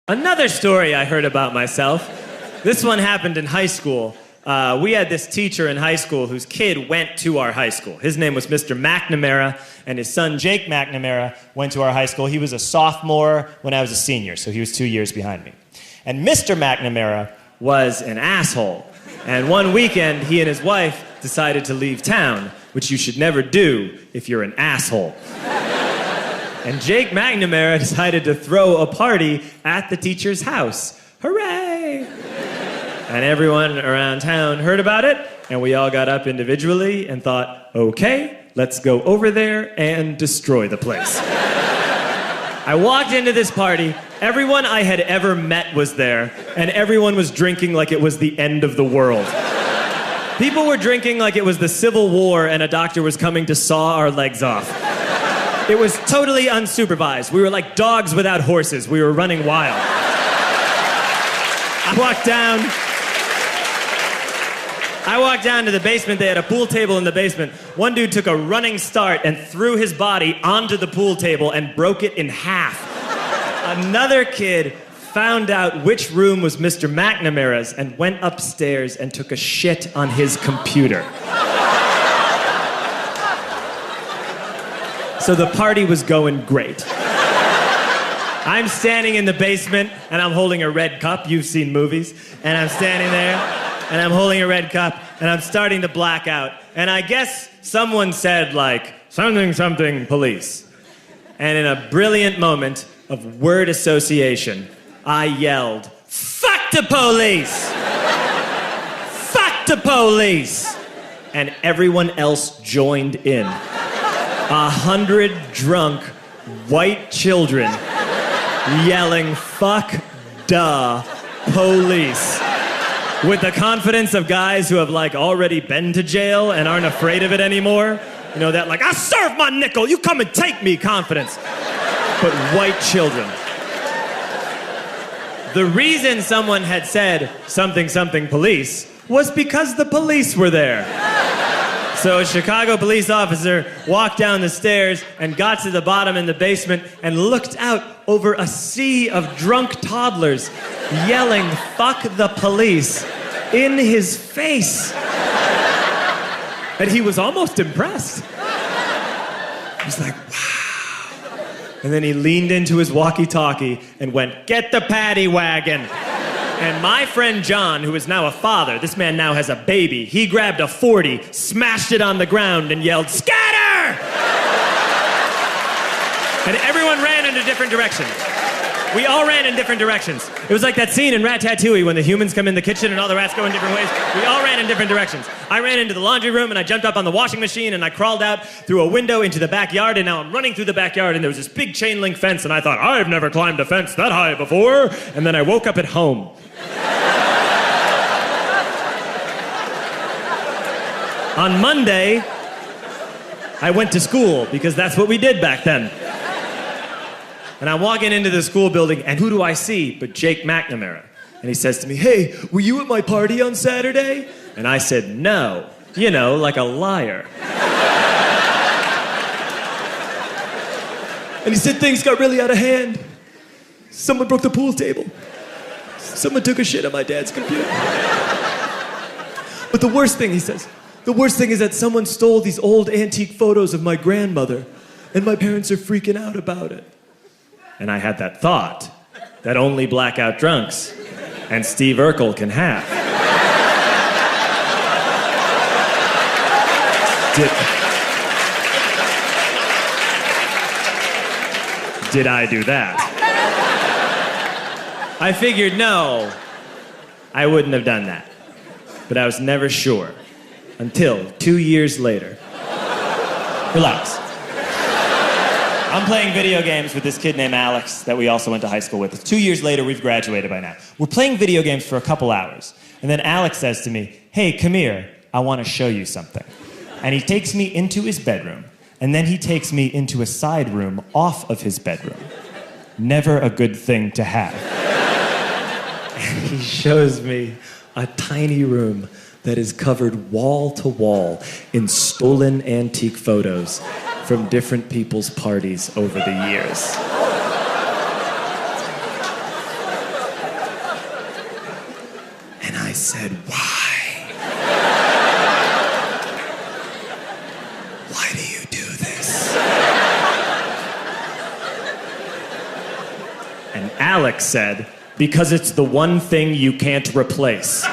Another story I heard about myself. This one happened in high school. We had this teacher in high school whose kid went to our high school. His name was Mr. McNamara, and his son Jake McNamara went to our high school. He was a sophomore when I was a senior, so he was 2 years behind me. And Mr. McNamara was an asshole. And one weekend, he and his wife decided to leave town, which you should never do if you're an asshole. And Jake McNamara decided to throw a party at the teacher's house. Hooray! And everyone around town heard about it, and we all got up individually and thought, okay, let's go over there and destroy the place. I walked into this party, everyone I had ever met was there, and everyone was drinking like it was the end of the world. People were drinking like it was the Civil War and a doctor was coming to saw our legs off. It was totally unsupervised. We were like dogs without horses. We were running wild. I walked down to the basement. They had a pool table in the basement. One dude took a running start and threw his body onto the pool table and broke it in half. Another kid found out which room was Mr. McNamara's and went upstairs and took a shit on his computer. So the party was going great. I'm standing in the basement and I'm holding a red cup. You've seen movies. And I'm standing there and I'm holding a red cup and I'm starting to black out. And I guess someone said like, something police. And in a brilliant moment of word association, I yelled, fuck the police! Fuck the police! And everyone else joined in. 100 drunk white children yelling, fuck the police. With the confidence of guys who have like already been to jail and aren't afraid of it anymore. You know, that like, I serve my nickel, you come and take me confidence. But white children. The reason someone had said something police was because the police were there. So a Chicago police officer walked down the stairs and got to the bottom in the basement and looked out over a sea of drunk toddlers yelling, fuck the police, in his face. And he was almost impressed. He was like, wow. And then he leaned into his walkie-talkie and went, get the paddy wagon. And my friend John, who is now a father, this man now has a baby, he grabbed a 40, smashed it on the ground, and yelled, scatter! And everyone ran in a different direction. We all ran in different directions. It was like that scene in Ratatouille when the humans come in the kitchen and all the rats go in different ways. We all ran in different directions. I ran into the laundry room and I jumped up on the washing machine and I crawled out through a window into the backyard, and now I'm running through the backyard and there was this big chain link fence and I thought, I've never climbed a fence that high before. And then I woke up at home. On Monday, I went to school because that's what we did back then. And I'm walking into the school building, and who do I see but Jake McNamara? And he says to me, hey, were you at my party on Saturday? And I said, no. You know, like a liar. And he said things got really out of hand. Someone broke the pool table. Someone took a shit on my dad's computer. But the worst thing, he says, the worst thing is that someone stole these old antique photos of my grandmother, and my parents are freaking out about it. And I had that thought that only blackout drunks and Steve Urkel can have. Did I do that? I figured, no, I wouldn't have done that. But I was never sure until 2 years later. Relax. I'm playing video games with this kid named Alex that we also went to high school with. 2 years later, we've graduated by now. We're playing video games for a couple hours. And then Alex says to me, hey, come here, I want to show you something. And he takes me into his bedroom. And then he takes me into a side room off of his bedroom. Never a good thing to have. And he shows me a tiny room that is covered wall to wall in stolen antique photos from different people's parties over the years. said, why? Why do you do this? And Alex said, because it's the one thing you can't replace.